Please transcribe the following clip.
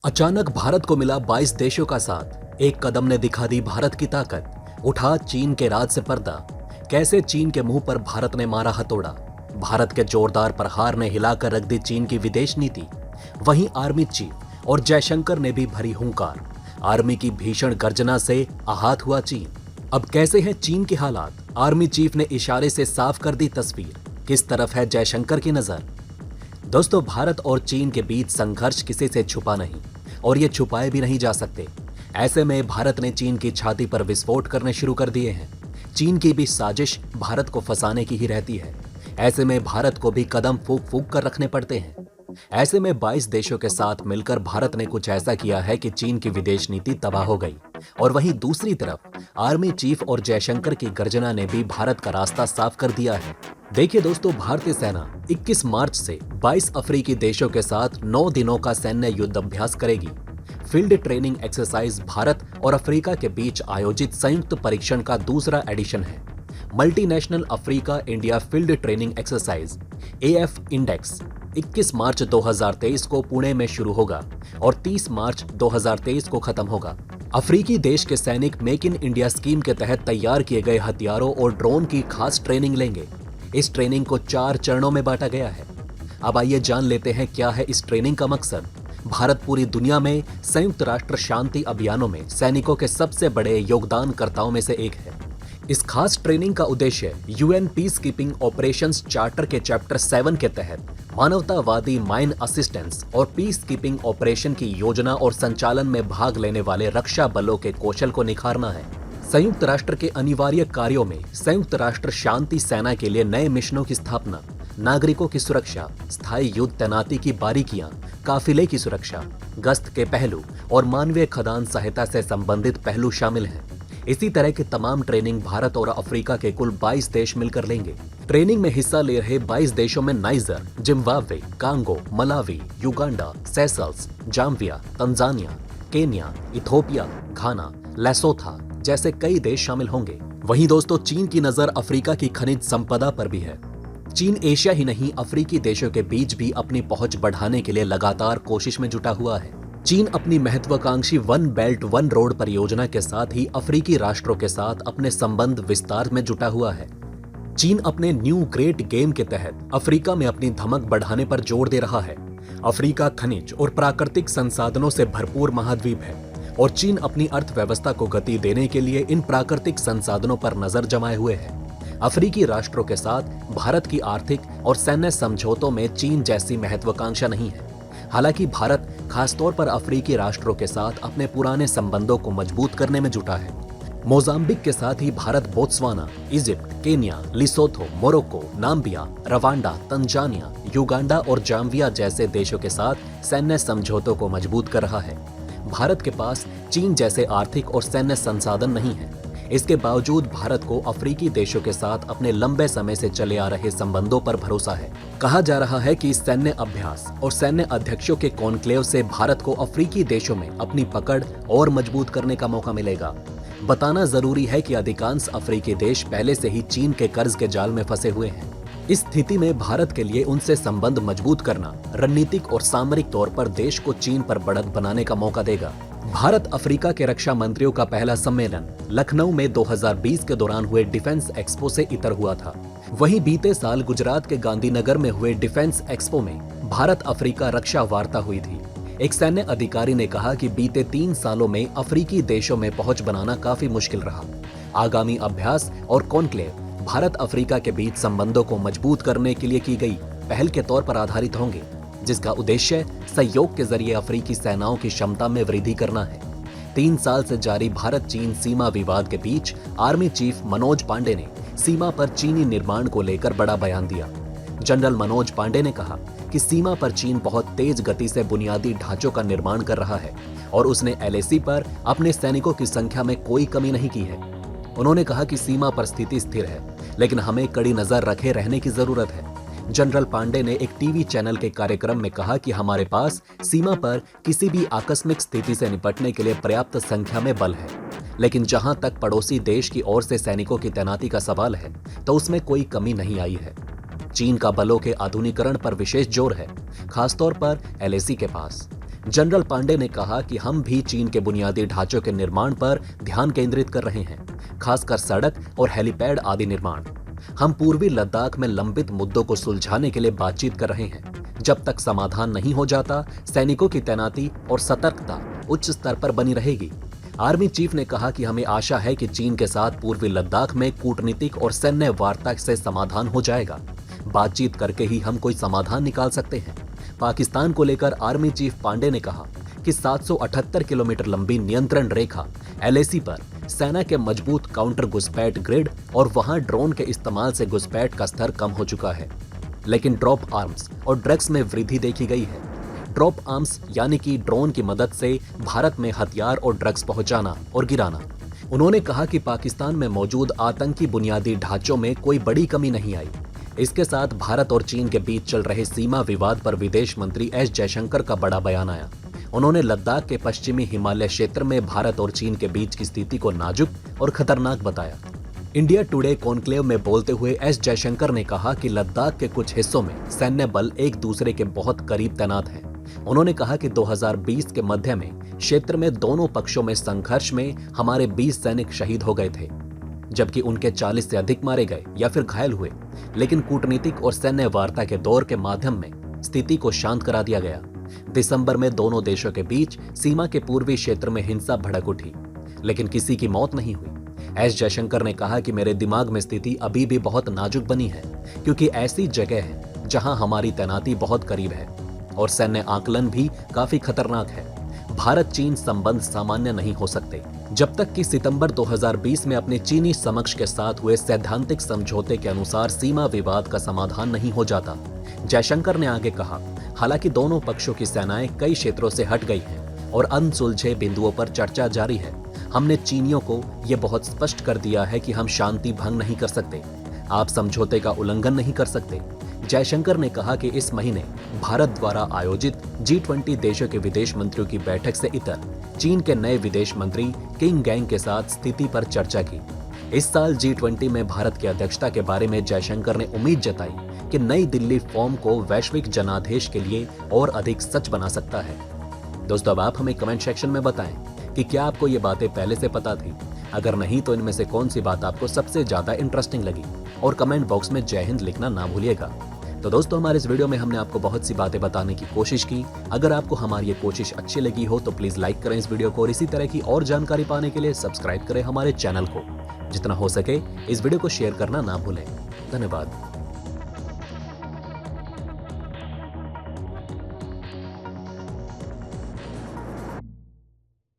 अचानक भारत को मिला 22 देशों का साथ। एक कदम ने दिखा दी भारत की ताकत। उठा चीन के राज से पर्दा। कैसे चीन के मुंह पर भारत ने मारा हथौड़ा। भारत के जोरदार प्रहार ने हिलाकर रख दी चीन की विदेश नीति। वहीं आर्मी चीफ और जयशंकर ने भी भरी हुंकार। आर्मी की भीषण गर्जना से आहत हुआ चीन। अब कैसे हैं चीन के हालात? आर्मी चीफ ने इशारे से साफ कर दी तस्वीर। किस तरफ है जयशंकर की नजर? दोस्तों, भारत और चीन के बीच संघर्ष किसी से छुपा नहीं और ये छुपाए भी नहीं जा सकते। ऐसे में भारत ने चीन की छाती पर विस्फोट करने शुरू कर दिए हैं। चीन की भी साजिश भारत को फंसाने की ही रहती है। ऐसे में भारत को भी कदम फूंक फूंक कर रखने पड़ते हैं। ऐसे में 22 देशों के साथ मिलकर भारत ने कुछ ऐसा किया है कि चीन की विदेश नीति तबाह हो गई। और वहीं दूसरी तरफ आर्मी चीफ और जयशंकर की गर्जना ने भी भारत का रास्ता साफ कर दिया है। देखिए दोस्तों, भारतीय सेना 21 मार्च से 22 अफ्रीकी देशों के साथ 9 दिनों का सैन्य युद्ध अभ्यास करेगी। फील्ड ट्रेनिंग एक्सरसाइज भारत और अफ्रीका के बीच आयोजित संयुक्त परीक्षण का दूसरा एडिशन है। Multinational Africa India field training exercise AF index 21 मार्च 2023 को पुणे में शुरू होगा और 30 मार्च 2023 को खत्म होगा। अफ्रीकी देश के सैनिक मेक इन इंडिया स्कीम के तहत तैयार किए गए हथियारों और ड्रोन की खास ट्रेनिंग लेंगे। इस ट्रेनिंग को 4 चरणों में बांटा गया है। अब आइए जान लेते हैं क्या है इस ट्रेनिंग का मकसद। भारत पूरी दुनिया में संयुक्त राष्ट्र शांति अभियानों में सैनिकों के सबसे बड़े योगदानकर्ताओं में से एक है। इस खास ट्रेनिंग का उद्देश्य UN peace keeping operations charter के चैप्टर 7 के तहत मानवतावादी माइन असिस्टेंस और पीस कीपिंग ऑपरेशन की योजना और संचालन में भाग लेने वाले रक्षा बलों के कौशल को निखारना है। संयुक्त राष्ट्र के अनिवार्य कार्यों में संयुक्त राष्ट्र शांति सेना के लिए नए मिशनों की स्थापना, नागरिकों की सुरक्षा, स्थायी युद्ध तैनाती की बारीकियां, काफिले की सुरक्षा, गश्त के पहलू और मानवीय खदान सहायता से संबंधित पहलू शामिल हैं। इसी तरह की तमाम ट्रेनिंग भारत और अफ्रीका के कुल 22 देश मिलकर लेंगे। ट्रेनिंग में हिस्सा ले रहे 22 देशों में Niger, Zimbabwe, Congo, Malawi, Uganda, Seychelles, Zambia, Tanzania, Kenya, Ethiopia, Ghana, Lesotho जैसे कई देश शामिल होंगे। वहीं दोस्तों, चीन की नजर अफ्रीका की खनिज संपदा पर भी है। चीन एशिया ही नहीं, अफ्रीकी देशों के बीच भी अपनी पहुंच बढ़ाने के लिए लगातार कोशिश में जुटा हुआ है। चीन अपनी महत्वाकांक्षी वन बेल्ट वन रोड परियोजना के साथ ही अफ्रीकी राष्ट्रों के साथ अपने संबंध विस्तार में जुटा हुआ है। चीन अपने न्यू ग्रेट गेम के तहत अफ्रीका में अपनी धमक बढ़ाने पर जोर दे रहा है। अफ्रीका खनिज और प्राकृतिक संसाधनों से भरपूर महाद्वीप है और चीन अपनी अर्थव्यवस्था को गति देने के लिए इन प्राकृतिक संसाधनों पर नजर जमाए हुए है। अफ्रीकी राष्ट्रों के साथ भारत की आर्थिक और सैन्य समझौतों में चीन जैसी महत्वाकांक्षा नहीं है। हालांकि भारत खासतौर पर अफ्रीकी राष्ट्रों के साथ अपने पुराने संबंधों को मजबूत करने में जुटा है। मोजाम्बिक के साथ ही Bharat Botswana, Egypt, Kenya, Lesotho, Morocco, Namibia, Rwanda, Tanzania, Uganda और जाम्बिया जैसे देशों के साथ सैन्य समझौतों को मजबूत कर रहा है। भारत के पास चीन जैसे आर्थिक और सैन्य संसाधन नहीं है। इसके बावजूद भारत को अफ्रीकी देशों के साथ अपने लंबे समय से चले आ रहे संबंधों पर भरोसा है। कहा जा रहा है कि इस सैन्य अभ्यास और सैन्य अध्यक्षों के कॉन्क्लेव से भारत को अफ्रीकी देशों में अपनी पकड़ और मजबूत करने का मौका मिलेगा। बताना जरूरी है कि अधिकांश अफ्रीकी देश पहले से ही चीन के कर्ज के जाल में फंसे हुए हैं। इस स्थिति में भारत के लिए उनसे संबंध मजबूत करना रणनीतिक और सामरिक तौर पर देश को चीन पर बढ़त बनाने का मौका देगा। भारत अफ्रीका के रक्षा मंत्रियों का पहला सम्मेलन लखनऊ में 2020 के दौरान हुए डिफेंस एक्सपो से इतर हुआ था। वहीं बीते साल गुजरात के गांधीनगर में हुए डिफेंस एक्सपो में भारत अफ्रीका रक्षा वार्ता हुई थी। एक सैन्य अधिकारी ने कहा कि बीते 3 सालों में अफ्रीकी देशों में पहुंच बनाना काफी मुश्किल रहा। आगामी अभ्यास और कॉन्क्लेव भारत अफ्रीका के बीच संबंधों को मजबूत करने के लिए की गई पहल के तौर पर आधारित होंगे, जिसका उद्देश्य सहयोग के जरिए अफ्रीकी सेनाओं की क्षमता में वृद्धि करना है। 3 साल से जारी भारत चीन सीमा विवाद के बीच आर्मी चीफ मनोज पांडे ने सीमा पर चीनी निर्माण को लेकर बड़ा बयान दिया। जनरल मनोज पांडे ने कहा कि सीमा पर चीन बहुत तेज गति से बुनियादी ढांचों का निर्माण कर रहा है और उसने LAC पर अपने सैनिकों की संख्या में कोई कमी नहीं की है। उन्होंने कहा कि सीमा पर स्थिति स्थिर है, लेकिन हमें कड़ी नजर रखे रहने की जरूरत है। जनरल पांडे ने एक टीवी चैनल के कार्यक्रम में कहा कि हमारे पास सीमा पर किसी भी आकस्मिक स्थिति से निपटने के लिए पर्याप्त संख्या में बल है, लेकिन जहां तक पड़ोसी देश की ओर से सैनिकों की तैनाती का सवाल है तो उसमें कोई कमी नहीं आई है। चीन का बलों के आधुनिकीकरण पर विशेष जोर है, खासतौर पर LAC के पास। जनरल पांडे ने कहा कि हम भी चीन के बुनियादी ढांचों के निर्माण पर ध्यान केंद्रित कर रहे हैं, खासकर सड़क और हेलीपैड आदि निर्माण। हम पूर्वी लद्दाख में लंबित मुद्दों को सुलझाने के लिए बातचीत कर रहे हैं। जब तक समाधान नहीं हो जाता, सैनिकों की तैनाती और सतर्कता उच्च स्तर पर बनी रहेगी। आर्मी चीफ ने कहा कि हमें आशा है कि चीन के साथ पूर्वी लद्दाख में कूटनीतिक और सैन्य वार्ता से समाधान हो जाएगा। बातचीत करके ही हम कोई समाधान निकाल सकते हैं। पाकिस्तान को लेकर आर्मी चीफ पांडे ने कहा कि 778 किलोमीटर लंबी नियंत्रण रेखा LAC पर सेना के मजबूत काउंटर घुसपैठ ग्रिड और वहां ड्रोन के इस्तेमाल से घुसपैठ का स्तर कम हो चुका है, लेकिन ड्रॉप आर्म्स और ड्रग्स में वृद्धि देखी गई है। ड्रॉप आर्म्स यानी कि ड्रोन की मदद से भारत में हथियार और ड्रग्स पहुंचाना और गिराना। उन्होंने कहा कि पाकिस्तान में मौजूद आतंकी बुनियादी ढांचों में कोई बड़ी कमी नहीं आई। इसके साथ भारत और चीन के बीच चल रहे सीमा विवाद पर विदेश मंत्री S जयशंकर का बड़ा बयान आया। उन्होंने लद्दाख के पश्चिमी हिमालय क्षेत्र में भारत और चीन के बीच की स्थिति को नाजुक और खतरनाक बताया। इंडिया टुडे कॉन्क्लेव में बोलते हुए S जयशंकर ने कहा कि लद्दाख के कुछ हिस्सों में सैन्य बल एक दूसरे के बहुत करीब तैनात हैं। उन्होंने कहा कि 2020 के मध्य में क्षेत्र में दोनों पक्षों में संघर्ष में हमारे 20 सैनिक शहीद हो गए थे, जबकि उनके 40 से अधिक मारे गए या फिर घायल हुए। लेकिन कूटनीतिक और सैन्य वार्ता के दौर के माध्यम में स्थिति को शांत करा दिया गया। दिसंबर में दोनों देशों के बीच सीमा के पूर्वी क्षेत्र में हिंसा भड़क उठी, लेकिन किसी की मौत नहीं हुई। S जयशंकर ने कहा कि मेरे दिमाग में स्थिति अभी भी बहुत नाजुक बनी है, क्योंकि ऐसी जगह है जहां हमारी तैनाती बहुत करीब है और सैन्य आकलन भी काफी खतरनाक है। भारत चीन संबंध सामान्य नहीं हो सकते जब तक कि सितंबर 2020 में अपने चीनी समकक्ष के साथ हुए सैद्धांतिक समझौते के अनुसार सीमा विवाद का समाधान नहीं हो जाता। जयशंकर ने आगे कहा, हालांकि दोनों पक्षों की सेनाएं कई क्षेत्रों से हट गई हैं और अनसुलझे बिंदुओं पर चर्चा जारी है। हमने चीनियों को यह बहुत स्पष्ट कर दिया है कि हम शांति भंग नहीं कर सकते, आप समझौते का उल्लंघन नहीं कर सकते। जयशंकर ने कहा कि इस महीने भारत द्वारा आयोजित G20 देशों के विदेश मंत्रियों की बैठक से इतर चीन के नए विदेश मंत्री किंग गैंग के साथ स्थिति पर चर्चा की। इस साल G20 में भारत की अध्यक्षता के बारे में जयशंकर ने उम्मीद जताई कि नई दिल्ली फॉर्म को वैश्विक जनादेश के लिए और अधिक सच बना सकता है। दोस्तों, अब आप हमें कमेंट सेक्शन में बताएं कि क्या आपको ये बातें पहले से पता थी। अगर नहीं तो इनमें से कौन सी बात आपको सबसे ज्यादा इंटरेस्टिंग लगी, और कमेंट बॉक्स में जय हिंद लिखना ना भूलिएगा। तो दोस्तों, हमारे इस वीडियो में हमने आपको बहुत सी बातें बताने की कोशिश की। अगर आपको हमारी ये कोशिश अच्छी लगी हो तो प्लीज लाइक करें इस वीडियो को, और इसी तरह की और जानकारी पाने के लिए सब्सक्राइब करें हमारे चैनल को। जितना हो सके इस वीडियो को शेयर करना ना भूलें। धन्यवाद।